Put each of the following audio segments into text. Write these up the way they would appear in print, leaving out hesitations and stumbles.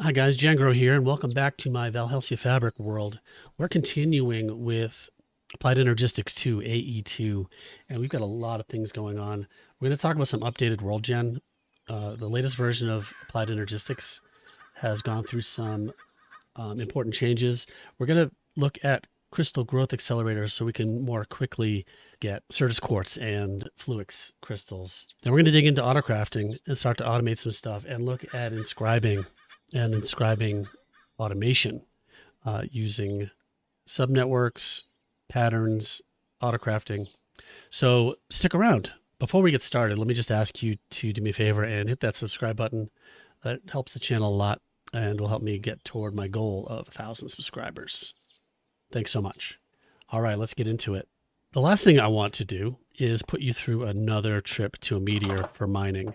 Hi guys, Jangro here, and welcome back to my Valhelsia Fabric world. We're continuing with Applied Energistics 2, AE2, and we've got a lot of things going on. We're going to talk about some updated world gen. The latest version of Applied Energistics has gone through some important changes. We're going to look at crystal growth accelerators so we can more quickly get Certus quartz and Fluix crystals. Then we're going to dig into autocrafting and start to automate some stuff and look at inscribing automation using subnetworks, patterns, autocrafting. So stick around. Before we get started, let me just ask you to do me a favor and hit that subscribe button. That helps the channel a lot and will help me get toward my goal of 1,000 subscribers. Thanks so much. All right, let's get into it. The last thing I want to do is put you through another trip to a meteor for mining.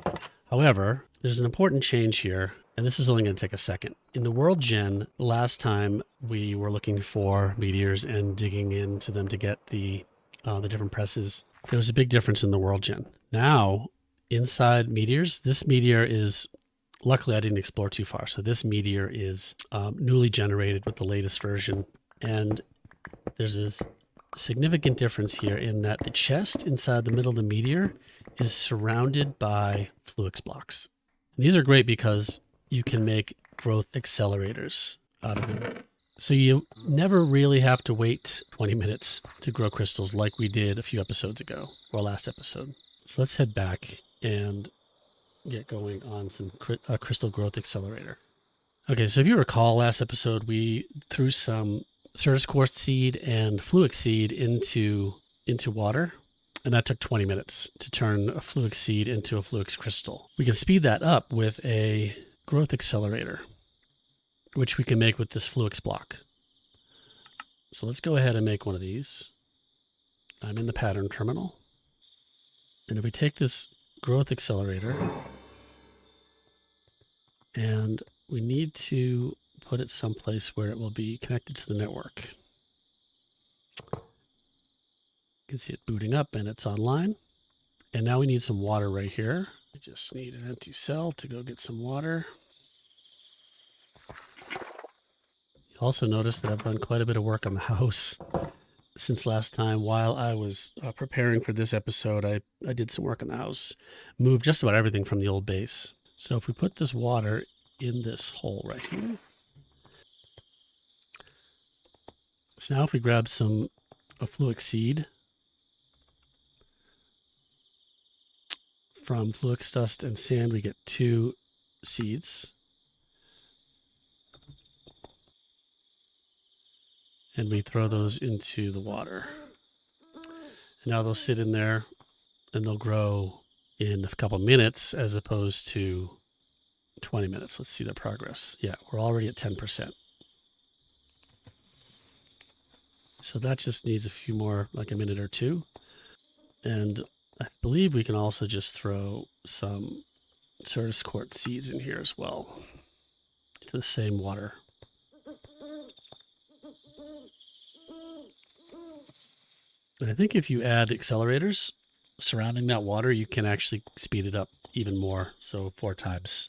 However, there's an important change here, and this is only going to take a second. In the world gen, last time we were looking for meteors and digging into them to get the different presses. There was a big difference in the world gen. Now, inside meteors, this meteor is, luckily I didn't explore too far, so this meteor is newly generated with the latest version. And there's this significant difference here in that the chest inside the middle of the meteor is surrounded by Fluix blocks. And these are great because you can make growth accelerators out of them. So you never really have to wait 20 minutes to grow crystals like we did a few episodes ago, or last episode. So let's head back and get going on some crystal growth accelerator. Okay, so if you recall last episode, we threw some Certus quartz seed and Fluix seed into water, and that took 20 minutes to turn a Fluix seed into a Fluix crystal. We can speed that up with a growth accelerator, which we can make with this Fluix block. So let's go ahead and make one of these. I'm in the pattern terminal. And if we take this growth accelerator, and we need to put it someplace where it will be connected to the network. You can see it booting up and it's online. And now we need some water right here. We just need an empty cell to go get some water. You'll also notice that I've done quite a bit of work on the house since last time. While I was preparing for this episode, I did some work on the house, moved just about everything from the old base. So if we put this water in this hole right here. So now if we grab a Fluix seed from Fluix dust and sand, we get 2 seeds. And we throw those into the water. And now they'll sit in there and they'll grow in a couple minutes as opposed to 20 minutes. Let's see the progress. Yeah, we're already at 10%. So that just needs a few more, like a minute or two. And I believe we can also just throw some Certus quartz seeds in here as well to the same water. And I think if you add accelerators surrounding that water, you can actually speed it up even more. So 4 times.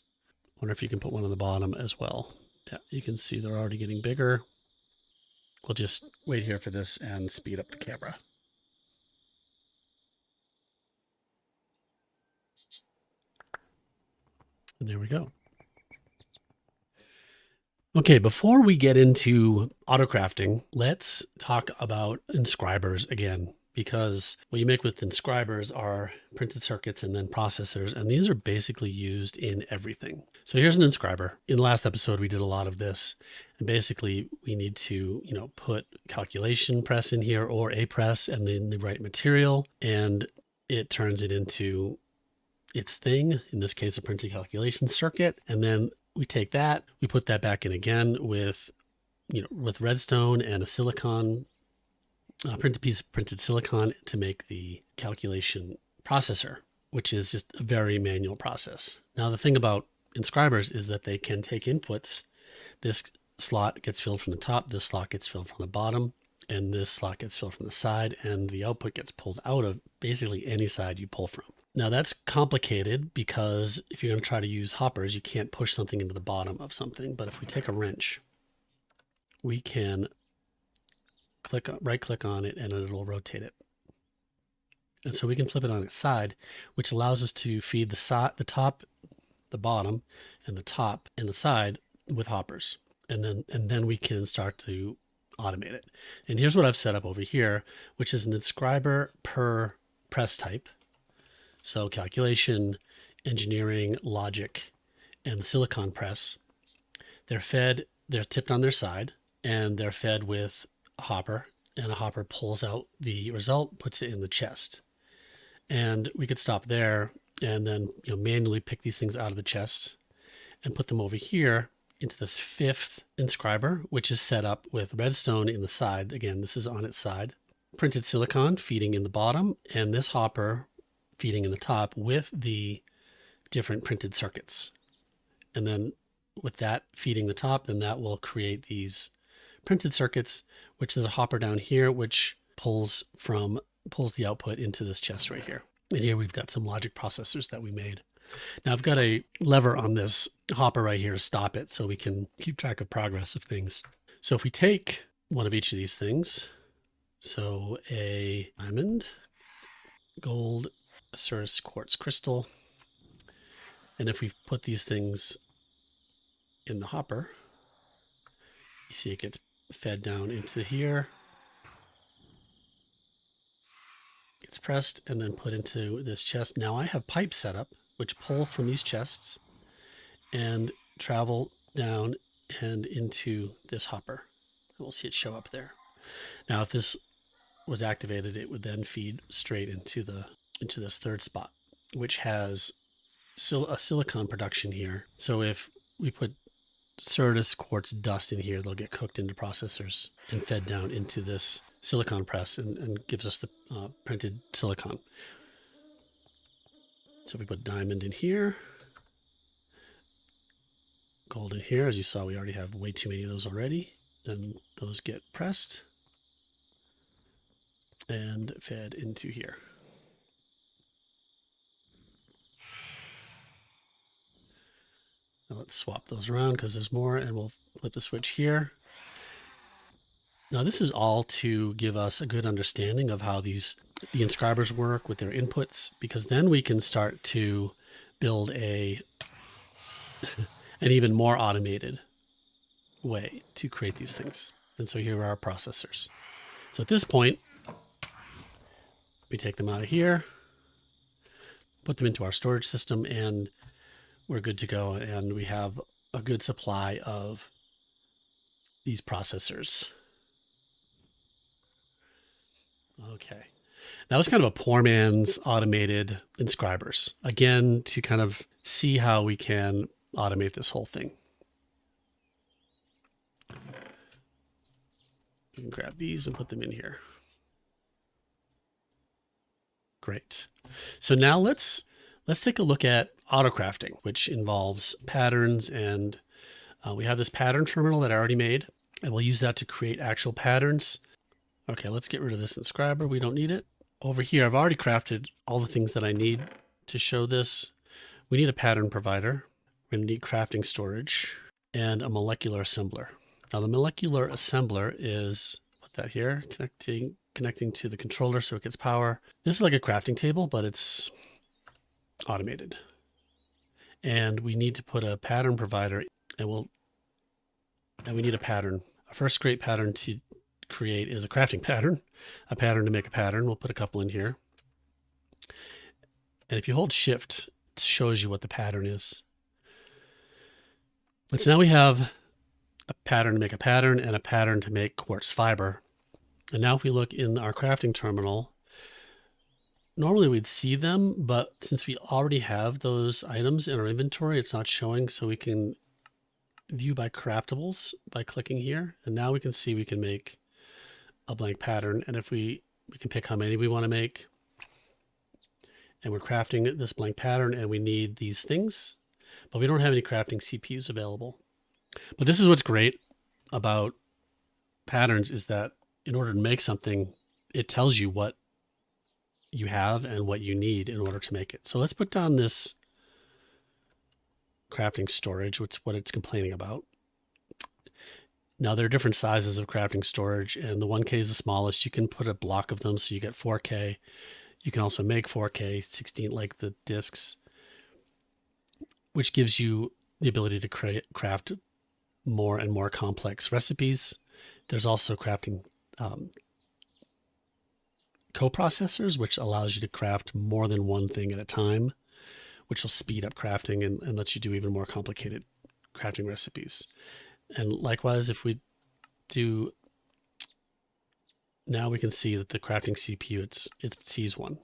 Wonder if you can put one on the bottom as well. Yeah, you can see they're already getting bigger. We'll just wait here for this and speed up the camera. And there we go. Okay, before we get into autocrafting, let's talk about inscribers again, because what you make with inscribers are printed circuits and then processors, and these are basically used in everything. So here's an inscriber. In the last episode, we did a lot of this, and basically we need to, put calculation press in here or a press and then the right material, and it turns it into its thing, in this case, a printed calculation circuit, and then we take that, we put that back in again with redstone and a silicon, printed piece of printed silicon to make the calculation processor, which is just a very manual process. Now, the thing about inscribers is that they can take inputs. This slot gets filled from the top, this slot gets filled from the bottom, and this slot gets filled from the side, and the output gets pulled out of basically any side you pull from. Now that's complicated because if you're going to try to use hoppers, you can't push something into the bottom of something. But if we take a wrench, we can right click on it and it'll rotate it. And so we can flip it on its side, which allows us to feed the top, the bottom, and the top and the side with hoppers. And then we can start to automate it. And here's what I've set up over here, which is an inscriber per press type. So calculation, engineering, logic, and the silicon press. They're tipped on their side, and they're fed with a hopper, and a hopper pulls out the result, puts it in the chest. And we could stop there and then manually pick these things out of the chest and put them over here into this fifth inscriber, which is set up with redstone in the side. Again, this is on its side. Printed silicon feeding in the bottom, and this hopper feeding in the top with the different printed circuits. And then with that feeding the top, then that will create these printed circuits, which there's a hopper down here, which pulls the output into this chest right here. And here we've got some logic processors that we made. Now I've got a lever on this hopper right here to stop it so we can keep track of progress of things. So if we take one of each of these things, so a diamond, gold, Ceres quartz crystal, and if we put these things in the hopper, you see it gets fed down into here, gets pressed, and then put into this chest. Now I have pipes set up which pull from these chests and travel down and into this hopper. We'll see it show up there. Now, if this was activated, it would then feed straight into this third spot, which has a silicon production here. So if we put Ceres quartz dust in here, they'll get cooked into processors and fed down into this silicon press and gives us the printed silicon. So if we put diamond in here, gold in here, as you saw, we already have way too many of those already. And those get pressed and fed into here. Now let's swap those around because there's more, and we'll flip the switch here. Now this is all to give us a good understanding of how the inscribers work with their inputs, because then we can start to build an even more automated way to create these things. And so here are our processors. So at this point, we take them out of here, put them into our storage system, and we're good to go. And we have a good supply of these processors. Okay. That was kind of a poor man's automated inscribers. Again, to kind of see how we can automate this whole thing. We can grab these and put them in here. Great. So now let's take a look at autocrafting, which involves patterns, and we have this pattern terminal that I already made, and we'll use that to create actual patterns. Okay, let's get rid of this inscriber. We don't need it. Over here, I've already crafted all the things that I need to show this. We need a pattern provider. We're going to need crafting storage and a molecular assembler. Now the molecular assembler is, put that here, connecting to the controller so it gets power. This is like a crafting table, but it's automated. And we need to put a pattern provider, and we need a pattern. Our first great pattern to create is a crafting pattern, a pattern to make a pattern. We'll put a couple in here. And if you hold shift, it shows you what the pattern is. And so now we have a pattern to make a pattern and a pattern to make quartz fiber. And now if we look in our crafting terminal, normally we'd see them, but since we already have those items in our inventory, it's not showing. So we can view by craftables by clicking here. And now we can see we can make a blank pattern. And if we can pick how many we want to make. And we're crafting this blank pattern, and we need these things, but we don't have any crafting CPUs available. But this is what's great about patterns, is that in order to make something, it tells you what you have and what you need in order to make it. So let's put down this crafting storage, which is what it's complaining about. Now there are different sizes of crafting storage, and the 1K is the smallest. You can put a block of them so you get 4K. You can also make 4K 16 like the discs, which gives you the ability to craft more and more complex recipes. There's also crafting coprocessors, which allows you to craft more than one thing at a time, which will speed up crafting and let you do even more complicated crafting recipes. And likewise, if we do, now we can see that the crafting CPU, it sees one.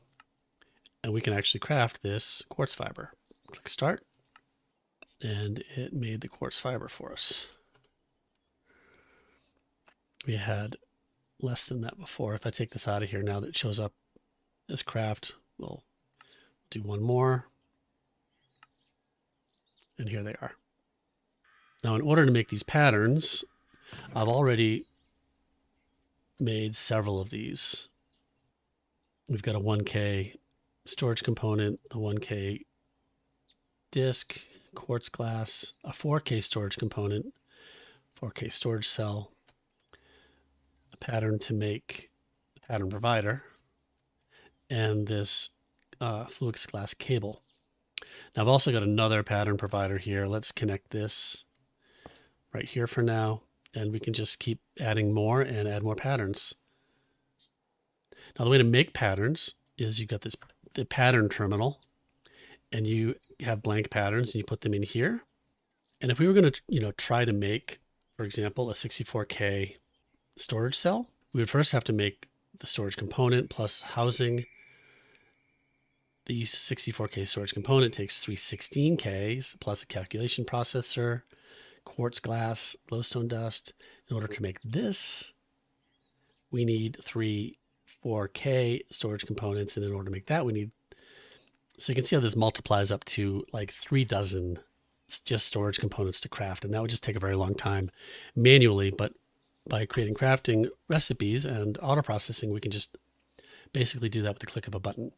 And we can actually craft this quartz fiber. Click start, and it made the quartz fiber for us. We had less than that before. If I take this out of here, now that it shows up as craft, we'll do one more. And here they are. Now, in order to make these patterns, I've already made several of these. We've got a 1K storage component, a 1K disk, quartz glass, a 4K storage component, 4K storage cell, a pattern to make a pattern provider, and this fluix glass cable. Now I've also got another pattern provider here. Let's connect this right here for now, and we can just keep adding more and add more patterns. Now the way to make patterns is you've got the pattern terminal, and you have blank patterns, and you put them in here. And if we were going to, try to make, for example, a 64K storage cell, we would first have to make the storage component plus housing. The 64K storage component takes 3 16Ks plus a calculation processor, quartz glass, glowstone dust. In order to make this, we need 3 4K storage components, and in order to make that, we need, so you can see how this multiplies up to like 3 dozen just storage components to craft, and that would just take a very long time manually. But by creating crafting recipes and auto processing, we can just basically do that with the click of a button.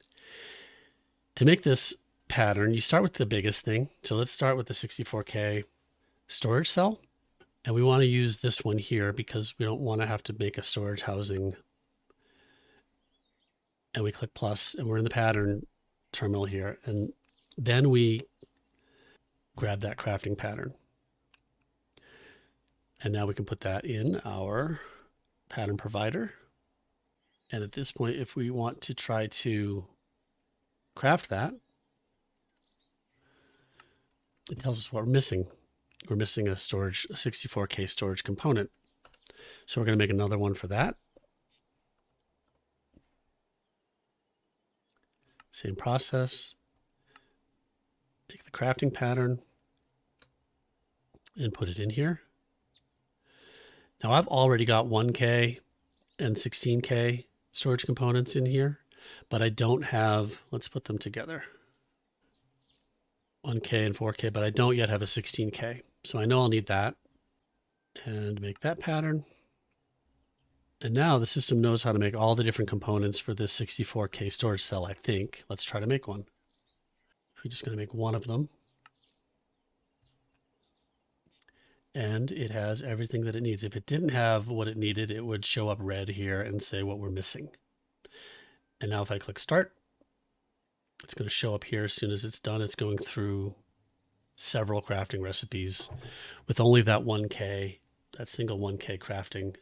To make this pattern, you start with the biggest thing. So let's start with the 64K storage cell. And we want to use this one here because we don't want to have to make a storage housing. And we click plus, and we're in the pattern terminal here. And then we grab that crafting pattern. And now we can put that in our pattern provider. And at this point, if we want to try to craft that, it tells us what we're missing. We're missing a 64K storage component. So we're going to make another one for that. Same process. Make the crafting pattern and put it in here. Now I've already got 1K and 16K storage components in here, but I don't have, let's put them together. 1K and 4K, but I don't yet have a 16K. So I know I'll need that, and make that pattern. And now the system knows how to make all the different components for this 64K storage cell, I think. Let's try to make one. We're just going to make one of them. And it has everything that it needs. If it didn't have what it needed, it would show up red here and say what we're missing. And now if I click start, it's going to show up here as soon as it's done. It's going through several crafting recipes with only that 1K, that single 1K crafting.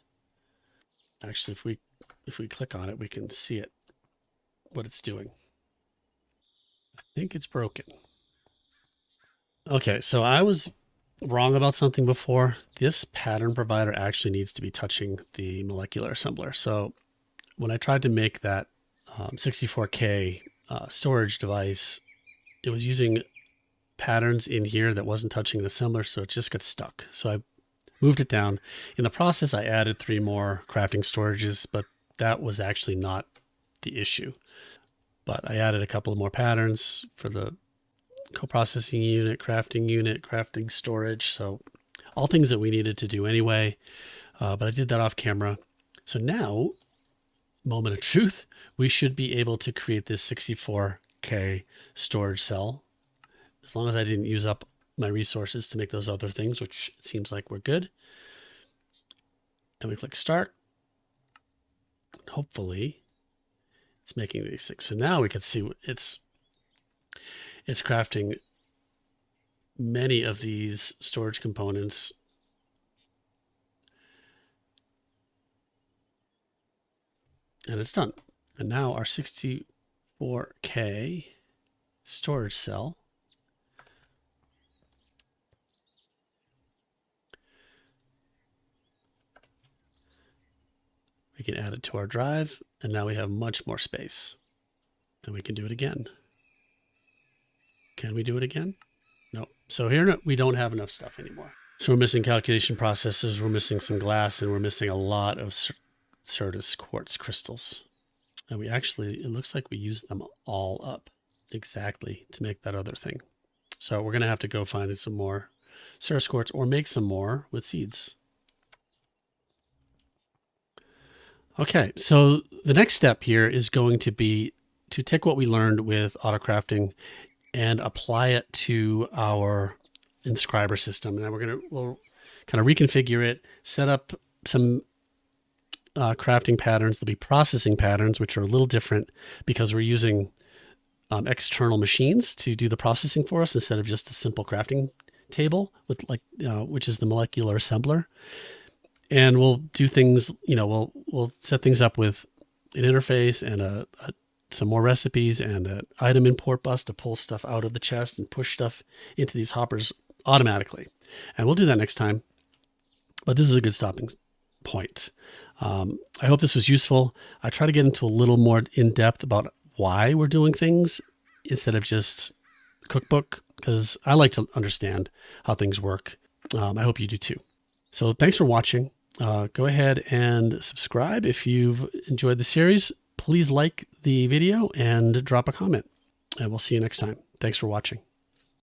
Actually, if we click on it, we can see it, what it's doing. I think it's broken. Okay, so I was wrong about something before. This pattern provider actually needs to be touching the molecular assembler. So when I tried to make that 64K storage device, it was using patterns in here that wasn't touching the assembler, so it just got stuck. So I moved it down. In the process, I added 3 more crafting storages, but that was actually not the issue. But I added a couple of more patterns for the coprocessing unit, crafting storage. So all things that we needed to do anyway, but I did that off camera. So now moment of truth, we should be able to create this 64K storage cell. As long as I didn't use up my resources to make those other things, which it seems like we're good. And we click start. Hopefully it's making these six. So now we can see it's crafting many of these storage components. And it's done. And now our 64K storage cell we can add it to our drive, and now we have much more space. And we can do it again. Can we do it again? No. So here we don't have enough stuff anymore. So we're missing calculation processors, we're missing some glass, and we're missing a lot of Certus quartz crystals. And we actually, it looks like we used them all up exactly to make that other thing. So we're going to have to go find some more Certus quartz or make some more with seeds. Okay, so the next step here is going to be to take what we learned with autocrafting and apply it to our Inscriber system. And we'll kind of reconfigure it, set up some crafting patterns. There'll be processing patterns, which are a little different because we're using external machines to do the processing for us instead of just a simple crafting table with which is the molecular assembler. And we'll do things, we'll set things up with an interface and some more recipes and an item import bus to pull stuff out of the chest and push stuff into these hoppers automatically. And we'll do that next time. But this is a good stopping point. I hope this was useful. I try to get into a little more in depth about why we're doing things instead of just cookbook, because I like to understand how things work. I hope you do too. So thanks for watching. Go ahead and subscribe if you've enjoyed the series. Please like the video and drop a comment, and we'll see you next time. Thanks for watching.